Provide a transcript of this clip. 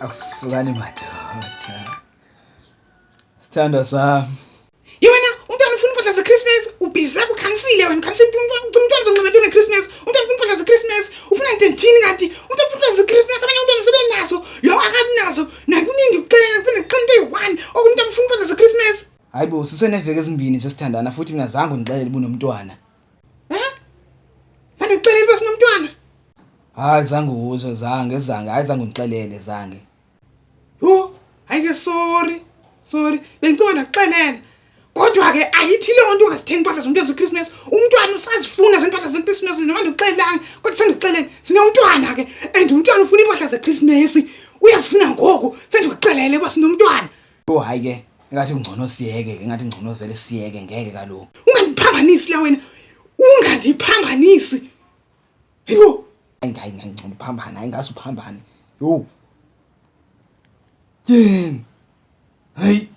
Akusukani madoda. Sithanda sami. Yena umntwana ufuna impahla zeChristmas, ubhizi lapho ukhansile wena, ukhansile umntwana uzoncema into ngeChristmas. Umntwana ufuna impahla zeChristmas, ufuna into enthini kanti? Umntwana ufuna impahla zeChristmas, abanye umntwana sebenazo, lo akabi nazo. Nakuningi ukuxelela kufanele kuxela into eyi-1, umntwana ufuna impahla zeChristmas. Hayibo, siseneveke ezimbini nje sithandana futhi mina zange ngixelele ubunomntwana. Zange ngixelele uba sinomntwana? Hayi zange uzwe, zange ngixelele zange. Hayi-ke sorry. Bengicela ndakuxelela. Kodwa-ke ayithi leyo nto ungasithengi impahla zomntwana zeChristmas. Umntwana usazifuna zempahla zeChristmas noma ndikuxelelanga. Kodwa sendikuxelele sinomntwana-ke and umntwana ufuna impahla zeChristmas. Uyazifuna ngoku sendikuxelele uba sinomntwana. Hayi-ke engathi ngcono siyeke, engathi ngcono vele siyeke ngeke kaloku. Ungandiphambanisi la wena. Ungandiphambanisi. Yebo. Hayi uphambana, ingase uphambane. Yini? Hayi.